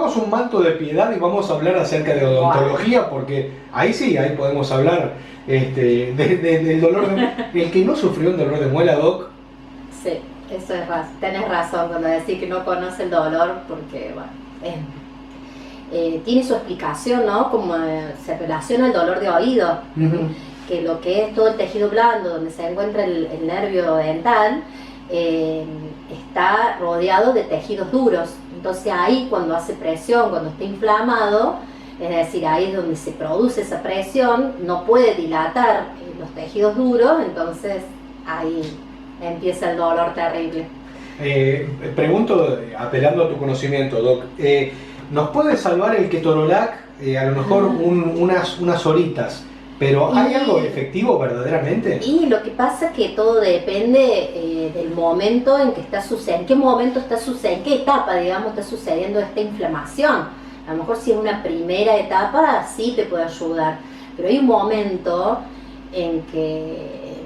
pongamos un manto de piedad y vamos a hablar acerca de odontología, porque ahí sí, ahí podemos hablar del dolor de muela. El que no sufrió un dolor de muela, Doc. Sí, eso es tenés razón cuando decís que no conoce el dolor, porque bueno, tiene su explicación, ¿no? Como se relaciona el dolor de oído, que lo que es todo el tejido blando, donde se encuentra el nervio dental, está rodeado de tejidos duros. Entonces ahí cuando hace presión, cuando está inflamado, es decir, ahí es donde se produce esa presión, no puede dilatar los tejidos duros, entonces ahí empieza el dolor terrible. Pregunto, apelando a tu conocimiento, Doc, ¿nos puede salvar el ketorolac a lo mejor unas horitas? Pero ¿hay algo efectivo verdaderamente? Y lo que pasa es que todo depende del momento en que está sucediendo, en qué momento está sucediendo, en qué etapa, digamos, está sucediendo esta inflamación. A lo mejor si es una primera etapa, sí te puede ayudar, pero hay un momento en que,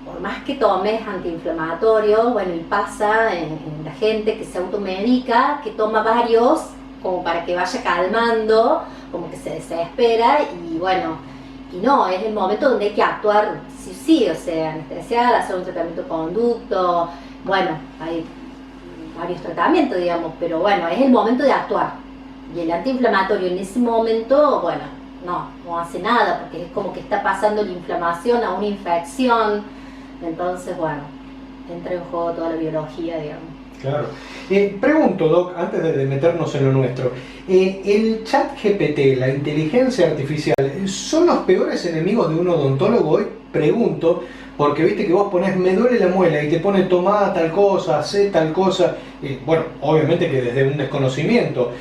por más que tomes antiinflamatorios, bueno, y pasa en la gente que se automedica, que toma varios, como para que vaya calmando, como que se desespera, y bueno, y no, es el momento donde hay que actuar, sí, o sea, anestesiar, hacer un tratamiento de conducto, bueno, hay varios tratamientos, digamos, pero bueno, es el momento de actuar. Y el antiinflamatorio en ese momento, bueno, no hace nada, porque es como que está pasando la inflamación a una infección, entonces, bueno, entra en juego toda la biología, digamos. Claro. Pregunto, Doc, antes de meternos en lo nuestro, ¿el chat GPT, la inteligencia artificial, son los peores enemigos de un odontólogo hoy? Pregunto, porque viste que vos ponés me duele la muela y te pone tomá tal cosa, hacé tal cosa, bueno, obviamente que desde un desconocimiento,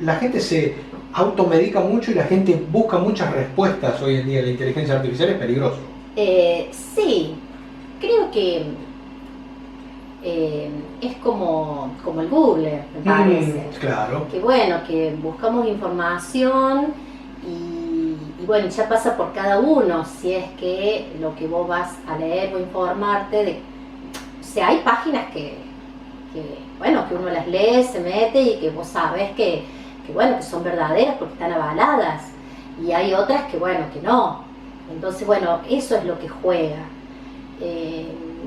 la gente se automedica mucho y la gente busca muchas respuestas hoy en día. La inteligencia artificial es peligroso. Sí, creo que es como el Google, me parece. Claro. Que bueno, que buscamos información y bueno, ya pasa por cada uno, si es que lo que vos vas a leer o informarte de... O sea, hay páginas bueno, que uno las lee, se mete y que vos sabés que bueno, que son verdaderas porque están avaladas, y hay otras que bueno, que no. Entonces bueno, eso es lo que juega.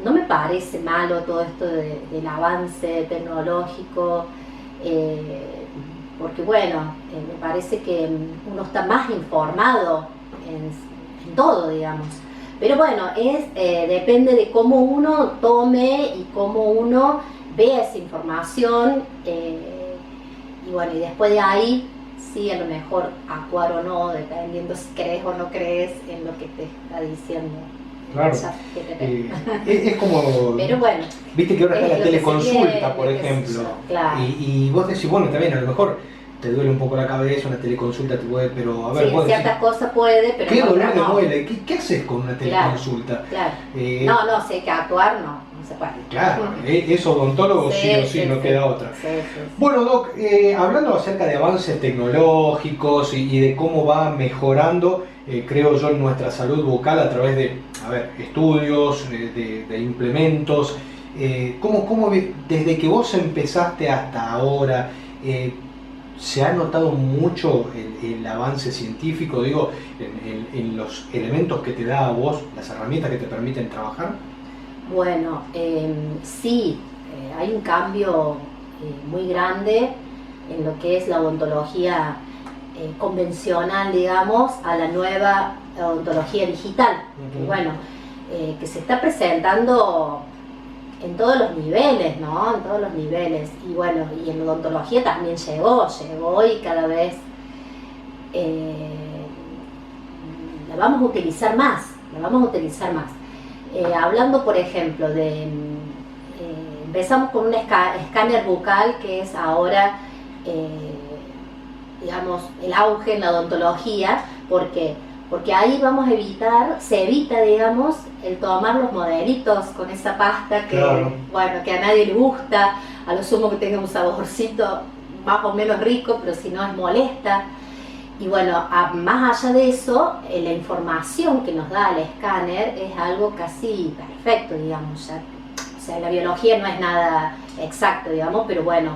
No me parece malo todo esto del avance tecnológico, porque bueno, me parece que uno está más informado en todo, digamos. Pero bueno, depende de cómo uno tome y cómo uno vea esa información, y bueno, y después de ahí, sí, a lo mejor actuar o no, dependiendo si crees o no crees en lo que te está diciendo. Claro. Es como, pero bueno, viste que ahora está la teleconsulta, por ejemplo, claro. y vos decís, bueno, también a lo mejor te duele un poco la cabeza, una teleconsulta te puede, pero a ver, sí, en ciertas cosas puede, pero ¿qué no, dolor de no. muela? ¿Qué haces con una teleconsulta? Claro. No, si hay que actuar, no se puede. Claro, es odontólogo sí o sí, no queda otra. Sí. Bueno, Doc, hablando acerca de avances tecnológicos y de cómo va mejorando, creo yo, nuestra salud bucal a través de, estudios, de implementos, ¿cómo desde que vos empezaste hasta ahora, se ha notado mucho el avance científico, digo, en los elementos que te da a vos, las herramientas que te permiten trabajar? Bueno, sí, hay un cambio muy grande en lo que es la odontología convencional, digamos, a la nueva odontología digital. Bueno, que se está presentando en todos los niveles, ¿no? En todos los niveles. Y bueno, y en la odontología también llegó y cada vez la vamos a utilizar más, hablando, por ejemplo, empezamos con un escáner bucal, que es ahora, digamos, el auge en la odontología, porque ahí se evita, digamos, el tomar los modelitos con esa pasta que, claro, bueno, que a nadie le gusta, a lo sumo que tenga un saborcito más o menos rico, pero si no es molesta. Y bueno, más allá de eso, la información que nos da el escáner es algo casi perfecto, digamos. O sea, la biología no es nada exacto, digamos, pero bueno,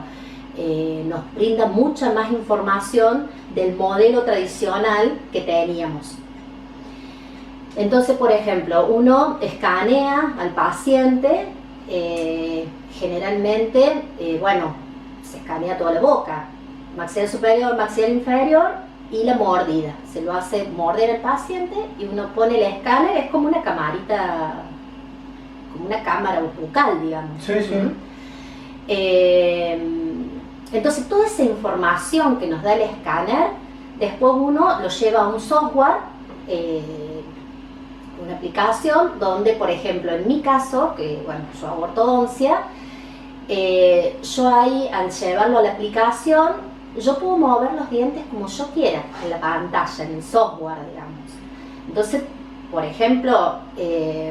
nos brinda mucha más información del modelo tradicional que teníamos. Entonces, por ejemplo, uno escanea al paciente, generalmente, bueno, se escanea toda la boca, maxilar superior, maxilar inferior y la mordida. Se lo hace morder al paciente y uno pone el escáner, es como una camarita, como una cámara bucal, digamos. Sí, sí. Entonces, toda esa información que nos da el escáner, después uno lo lleva a un software, una aplicación donde, por ejemplo, en mi caso, que bueno, yo hago ortodoncia, yo ahí, al llevarlo a la aplicación, yo puedo mover los dientes como yo quiera en la pantalla, en el software, digamos. Entonces, por ejemplo,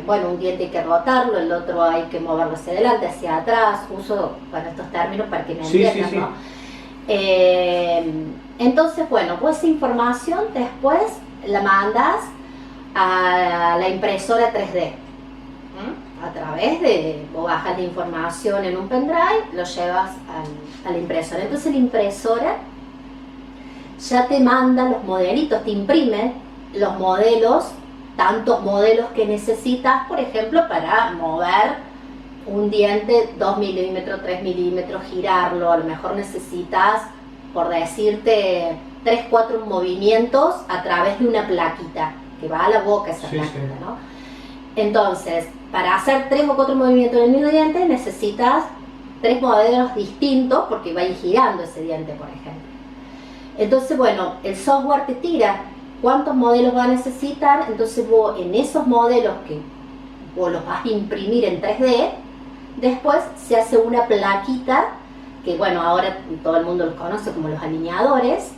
bueno, un diente hay que rotarlo, el otro hay que moverlo hacia adelante, hacia atrás, uso para estos términos para que me entiendan, ¿no? Entonces, bueno, pues esa información después la mandas a la impresora 3D. A través de, vos bajas la información en un pendrive, lo llevas a la impresora. Entonces la impresora ya te manda los modelitos, te imprime los modelos, tantos modelos que necesitas, por ejemplo, para mover un diente 2 milímetros, 3 milímetros, girarlo. A lo mejor necesitas, por decirte, 3, 4 movimientos a través de una plaquita que va a la boca, esa plaquita, ¿no? Entonces, para hacer 3 o 4 movimientos en el mismo diente necesitas 3 modelos distintos porque va a ir girando ese diente, por ejemplo. Entonces, bueno, el software te tira cuántos modelos va a necesitar, entonces vos en esos modelos que vos los vas a imprimir en 3D, después se hace una plaquita, que bueno, ahora todo el mundo los conoce como los alineadores.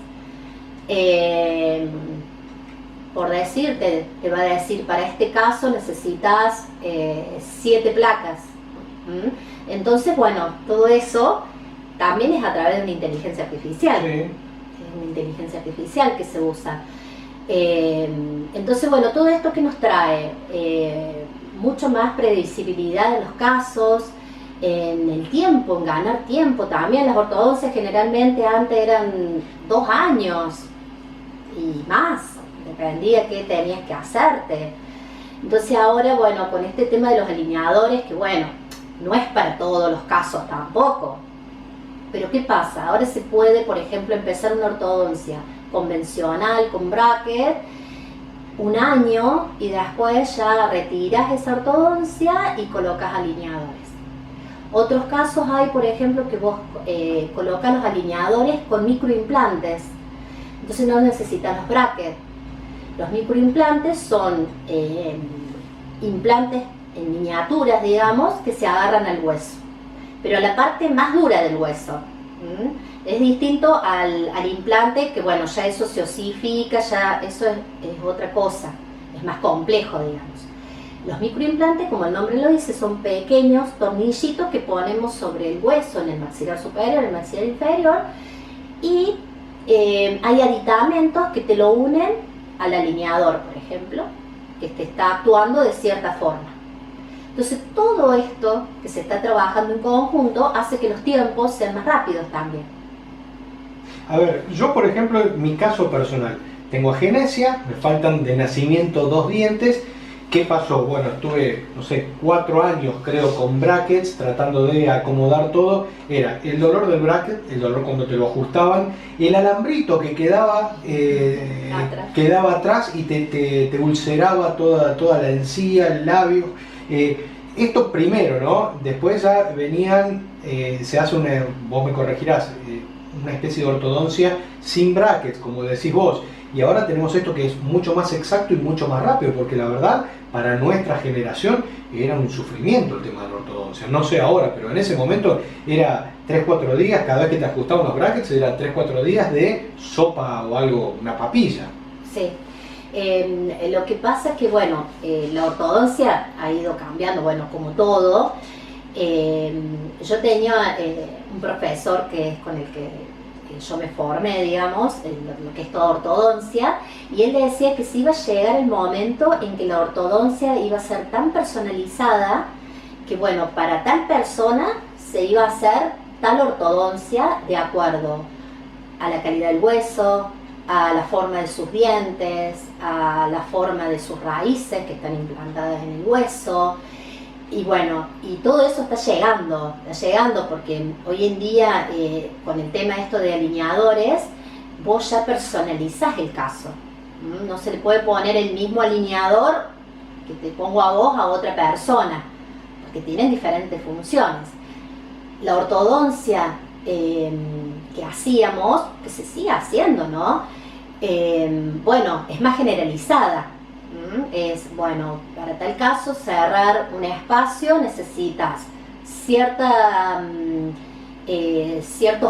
Por decirte, te va a decir, para este caso necesitas 7 placas. Entonces, bueno, todo eso también es a través de una inteligencia artificial. Sí. Es una inteligencia artificial que se usa. Entonces, bueno, todo esto que nos trae mucho más previsibilidad en los casos, en el tiempo, en ganar tiempo también. Las ortodoncias generalmente antes eran 2 años y más, dependía qué tenías que hacerte. Entonces ahora, bueno, con este tema de los alineadores, que bueno, no es para todos los casos tampoco, pero ¿qué pasa? Ahora se puede, por ejemplo, empezar una ortodoncia convencional con bracket 1 año y después ya retiras esa ortodoncia y colocas alineadores. Otros casos hay, por ejemplo, que vos colocas los alineadores con microimplantes, entonces no necesitas los brackets. Los microimplantes son implantes en miniaturas, digamos, que se agarran al hueso, pero a la parte más dura del hueso. Es distinto al implante, que bueno, ya eso se osifica, ya eso es otra cosa, es más complejo, digamos. Los microimplantes, como el nombre lo dice, son pequeños tornillitos que ponemos sobre el hueso, en el maxilar superior, en el maxilar inferior, y hay aditamentos que te lo unen al alineador, por ejemplo, que te está actuando de cierta forma. Entonces, todo esto que se está trabajando en conjunto hace que los tiempos sean más rápidos también. A ver, yo por ejemplo, en mi caso personal, tengo agenesia, me faltan de nacimiento 2 dientes. ¿Qué pasó? Bueno, estuve, no sé, 4 años creo con brackets, tratando de acomodar todo. Era el dolor del bracket, el dolor cuando te lo ajustaban, el alambrito que quedaba atrás y te ulceraba toda la encía, el labio. Esto primero, ¿no? Después ya venían, se hace vos me corregirás, una especie de ortodoncia sin brackets, como decís vos. Y ahora tenemos esto que es mucho más exacto y mucho más rápido, porque la verdad, para nuestra generación era un sufrimiento el tema de la ortodoncia. No sé ahora, pero en ese momento era 3-4 días, cada vez que te ajustaban los brackets era 3-4 días de sopa o algo, una papilla. Sí. Lo que pasa es que, bueno, la ortodoncia ha ido cambiando, bueno, como todo. Yo tenía un profesor que es con el que yo me formé, digamos, lo que es toda ortodoncia, y él decía que se iba a llegar el momento en que la ortodoncia iba a ser tan personalizada que, bueno, para tal persona se iba a hacer tal ortodoncia de acuerdo a la calidad del hueso, a la forma de sus dientes, a la forma de sus raíces que están implantadas en el hueso. Y bueno, y todo eso está llegando porque hoy en día con el tema esto de alineadores, vos ya personalizás el caso. No se le puede poner el mismo alineador que te pongo a vos a otra persona, porque tienen diferentes funciones. La ortodoncia que hacíamos, que se sigue haciendo, ¿no? Bueno, es más generalizada. Es, bueno, para tal caso, cerrar un espacio necesitas ciertos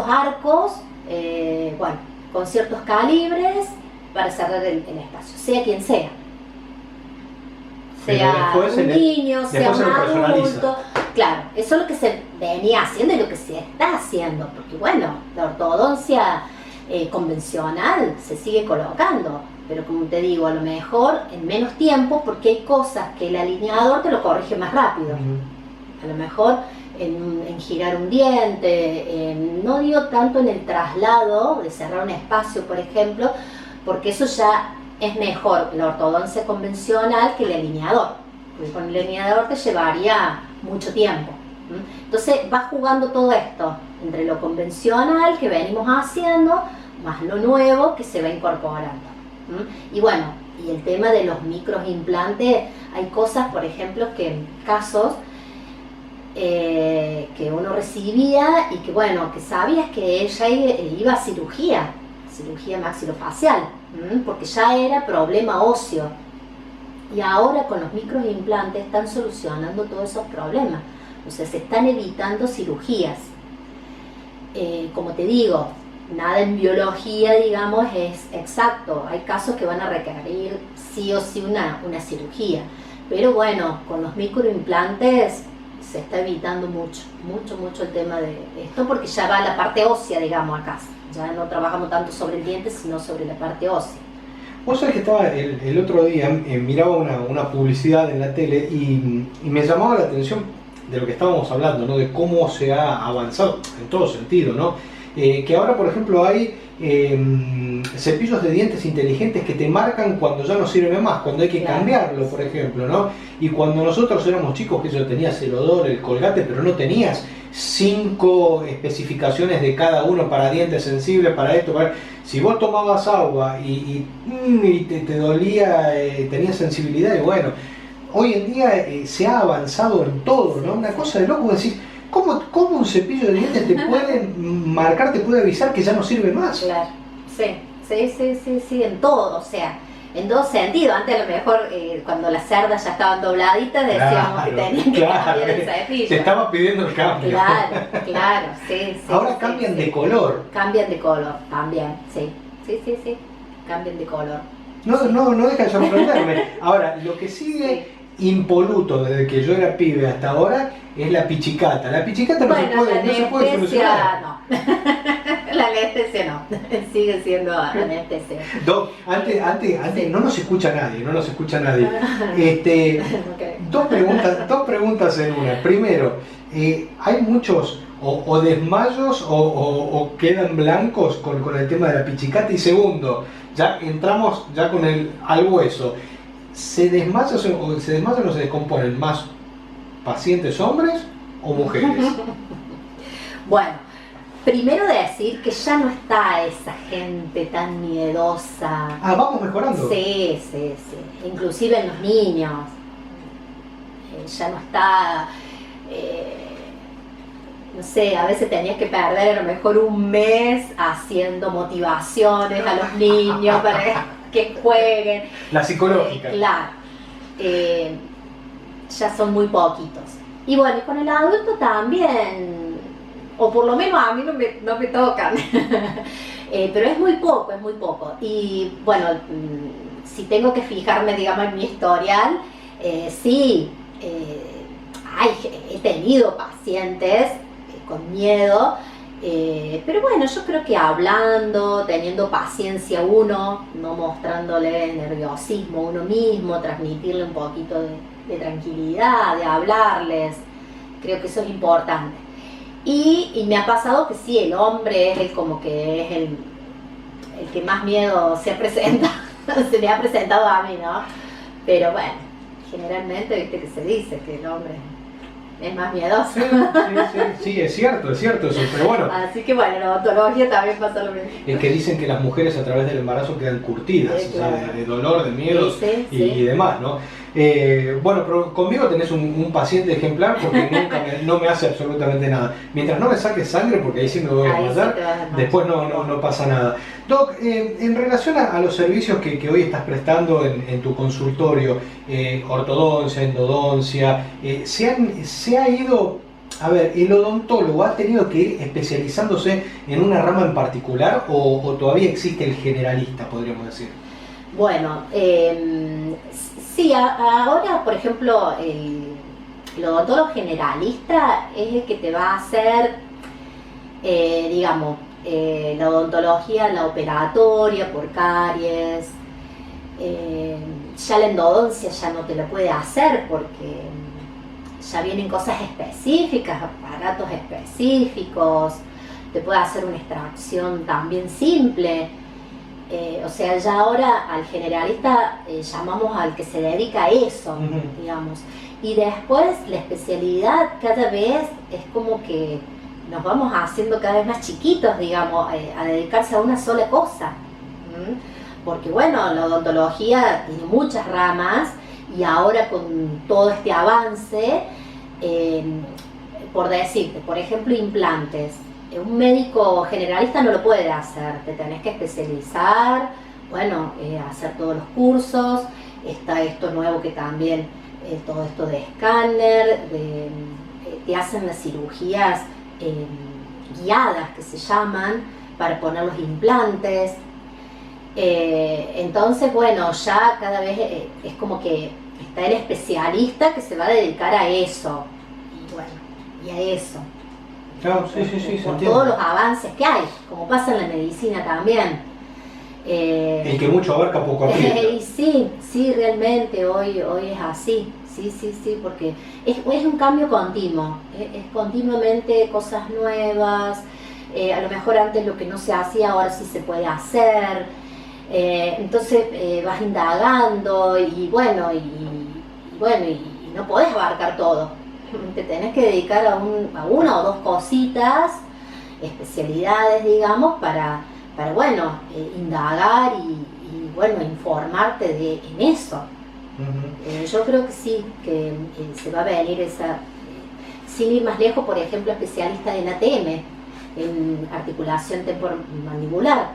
arcos, bueno, con ciertos calibres para cerrar el espacio, sea quien sea. Sea un niño, sea un adulto. Claro, eso es lo que se venía haciendo y lo que se está haciendo, porque bueno, la ortodoncia convencional se sigue colocando, pero como te digo, a lo mejor en menos tiempo, porque hay cosas que el alineador te lo corrige más rápido. A lo mejor en girar un diente, no digo tanto en el traslado, de cerrar un espacio, por ejemplo, porque eso ya es mejor la ortodoncia convencional que el alineador, porque con el alineador te llevaría mucho tiempo. Entonces va jugando todo esto entre lo convencional que venimos haciendo más lo nuevo que se va incorporando. Y bueno, y el tema de los microimplantes, hay cosas, por ejemplo, que casos que uno recibía y que bueno, que sabías que ella iba a cirugía maxilofacial, porque ya era problema óseo. Y ahora con los microimplantes están solucionando todos esos problemas. O sea, se están evitando cirugías. Como te digo, nada en biología, digamos, es exacto. Hay casos que van a requerir sí o sí una cirugía. Pero bueno, con los microimplantes se está evitando mucho el tema de esto, porque ya va la parte ósea, digamos, acá. Ya no trabajamos tanto sobre el diente, sino sobre la parte ósea. Vos sabés que estaba el otro día, miraba una publicidad en la tele y me llamaba la atención de lo que estábamos hablando, ¿no? De cómo se ha avanzado en todo sentido, ¿no? Que ahora, por ejemplo, hay cepillos de dientes inteligentes que te marcan cuando ya no sirve más, cuando hay que cambiarlo, por ejemplo, ¿no? Y cuando nosotros éramos chicos, que yo tenías el Odor, el Colgate, pero no tenías 5 especificaciones de cada uno para dientes sensibles, para esto, para... Si vos tomabas agua y te dolía, tenías sensibilidad, y bueno, hoy en día se ha avanzado en todo, ¿no? Una cosa de loco, decir, ¿cómo un cepillo de dientes te puede marcar, te puede avisar que ya no sirve más? Claro, sí, en todo, o sea, en todo sentido. Antes a lo mejor cuando las cerdas ya estaban dobladitas decíamos que tenían que cambiar el cepillo. Te estaba pidiendo el cambio. Claro, sí. Ahora cambian de color. Cambian de color también, sí, cambian de color. No deja de sorprenderme. Ahora, lo que sigue impoluto desde que yo era pibe hasta ahora es la pichicata. La pichicata no se puede solucionar. No. La anestesia no, sigue siendo anestesia. Antes no nos escucha nadie. Okay. Dos preguntas en una. Primero, ¿hay muchos o desmayos o quedan blancos con el tema de la pichicata? Y segundo, ya entramos con al hueso. ¿Se desmayan o se descomponen más pacientes hombres o mujeres? Bueno, primero decir que ya no está esa gente tan miedosa. Vamos mejorando. Sí. Inclusive en los niños. Ya no está... no sé, a veces tenías que perder a lo mejor un mes haciendo motivaciones a los niños para que jueguen. La psicológica. Claro. Ya son muy poquitos. Y bueno, y con el adulto también, o por lo menos a mí no me tocan. Pero es muy poco. Y bueno, si tengo que fijarme, digamos, en mi historial, sí, he tenido pacientes con miedo, pero bueno, yo creo que hablando, teniendo paciencia uno, no mostrándole nerviosismo a uno mismo, transmitirle un poquito de tranquilidad, de hablarles, creo que eso es importante. Y me ha pasado que sí, el hombre es el como que es el que más miedo se presenta, se me ha presentado a mí, ¿no? Pero bueno, generalmente viste que se dice que el hombre es más miedoso. Sí, sí, es cierto eso, pero bueno. Así que bueno, en la odontología también pasa lo mismo. Es que dicen que las mujeres a través del embarazo quedan curtidas, Sí, o sea, claro. de dolor, de miedos y demás, ¿no? Bueno, pero conmigo tenés un paciente ejemplar porque no me hace absolutamente nada. Mientras no me saque sangre, porque ahí sí me voy a Ahí sí desmayar, te vas a desmayar. después no pasa nada. Doc, en relación a los servicios que hoy estás prestando en tu consultorio, ortodoncia, endodoncia, se ha ido, a ver, ¿el odontólogo ha tenido que ir especializándose en una rama en particular o todavía existe el generalista, podríamos decir? Bueno, sí, ahora, por ejemplo, el odontólogo generalista es el que te va a hacer, digamos, la odontología, la operatoria por caries. Ya la endodoncia ya no te la puede hacer porque ya vienen cosas específicas, aparatos específicos, te puede hacer una extracción también simple. O sea, ya ahora al generalista llamamos al que se dedica a eso, digamos. Y después la especialidad cada vez es como que nos vamos haciendo cada vez más chiquitos, digamos, a dedicarse a una sola cosa. Porque bueno, la odontología tiene muchas ramas y ahora con todo este avance, por decirte, por ejemplo, implantes. Un médico generalista no lo puede hacer, te tenés que especializar, bueno, hacer todos los cursos, está esto nuevo que también, todo esto de escáner, te hacen las cirugías guiadas que se llaman para poner los implantes. Entonces, bueno, ya cada vez es como que está el especialista que se va a dedicar a eso, y bueno, y a eso. Claro, sí, Por todos los avances que hay, como pasa en la medicina también. El que mucho abarca poco aprieta. Sí, realmente hoy es así, sí, porque es un cambio continuo, es continuamente cosas nuevas, a lo mejor antes lo que no se hacía ahora sí se puede hacer, entonces vas indagando y bueno, y no podés abarcar todo. Te tenés que dedicar a una o dos cositas, especialidades, digamos, para bueno, indagar y bueno, informarte en eso. Yo creo que sí, que se va a venir esa, sin ir más lejos, por ejemplo, especialista en ATM, en articulación temporomandibular.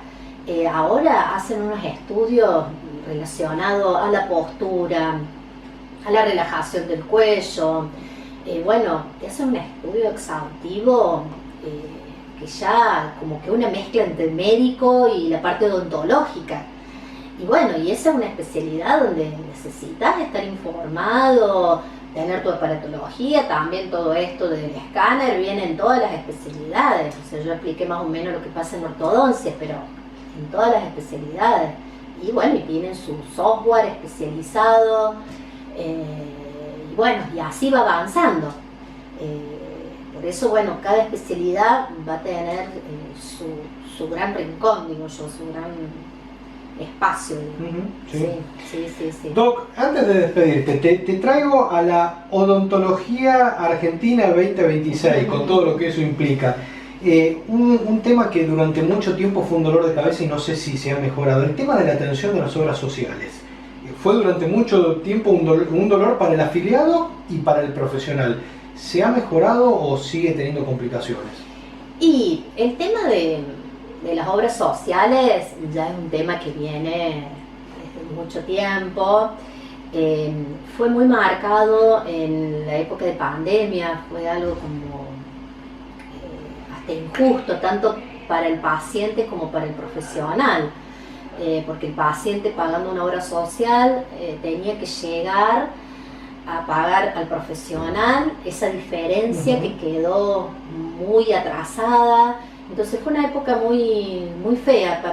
Ahora hacen unos estudios relacionados a la postura, a la relajación del cuello. Bueno, te hacen un estudio exhaustivo que ya como que una mezcla entre el médico y la parte odontológica. Y bueno, y esa es una especialidad donde necesitas estar informado, tener tu aparatología, también todo esto del escáner viene en todas las especialidades. O sea, yo expliqué más o menos lo que pasa en ortodoncia, pero en todas las especialidades. Y bueno, y tienen su software especializado. Y bueno, y así va avanzando. Por eso, bueno, cada especialidad va a tener su gran rincón, digo yo, su gran espacio. Sí. Doc, antes de despedirte, te traigo a la odontología argentina 2026, con todo lo que eso implica. Un tema que durante mucho tiempo fue un dolor de cabeza y no sé si se ha mejorado, el tema de la atención de las obras sociales. Fue durante mucho tiempo un dolor para el afiliado y para el profesional. ¿Se ha mejorado o sigue teniendo complicaciones? Y el tema de las obras sociales ya es un tema que viene desde mucho tiempo. Fue muy marcado en la época de pandemia, fue algo como hasta injusto, tanto para el paciente como para el profesional. Porque el paciente pagando una obra social tenía que llegar a pagar al profesional esa diferencia que quedó muy atrasada. Entonces fue una época muy fea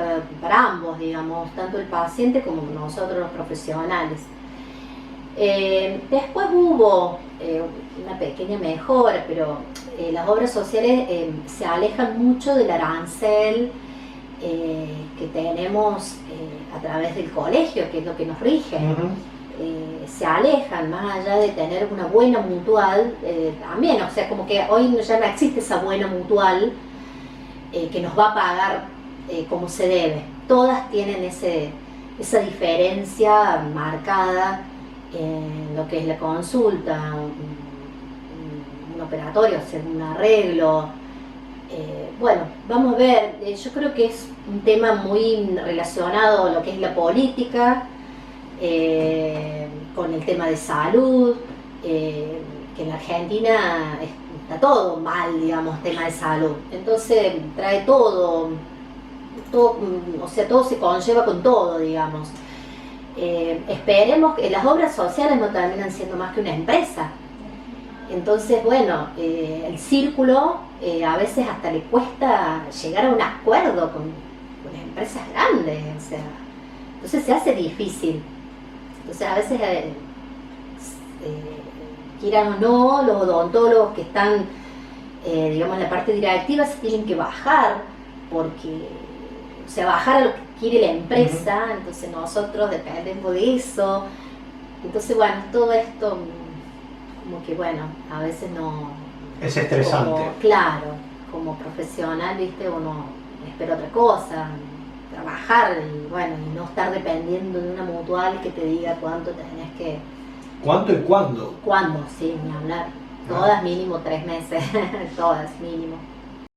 para ambos, digamos, tanto el paciente como nosotros los profesionales. Después hubo una pequeña mejora, pero las obras sociales se alejan mucho del arancel que tenemos a través del colegio, que es lo que nos rige. Se alejan, más allá de tener una buena mutual, también, o sea, como que hoy ya no existe esa buena mutual que nos va a pagar como se debe. Todas tienen esa diferencia marcada en lo que es la consulta, un operatorio, hacer un arreglo. Bueno, vamos a ver, yo creo que es un tema muy relacionado a lo que es la política, con el tema de salud, que en la Argentina está todo mal, digamos, tema de salud. Entonces trae todo, o sea, todo se conlleva con todo, digamos. Esperemos que las obras sociales no terminan siendo más que una empresa. Entonces, bueno, el círculo a veces hasta le cuesta llegar a un acuerdo con empresas grandes, o sea, entonces se hace difícil. Entonces a veces, quieran o no, los odontólogos que están, digamos, en la parte directiva se tienen que bajar, porque, o sea, bajar a lo que quiere la empresa, entonces nosotros dependemos de eso. Entonces, bueno, todo esto, como que, bueno, a veces no... Es estresante. Claro, como profesional, viste, uno espera otra cosa, trabajar y, bueno, y no estar dependiendo de una mutual que te diga cuánto tenés que... ¿Cuánto y cuándo? ¿Cuándo? Sí, ni hablar. Todas mínimo 3 meses, todas mínimo.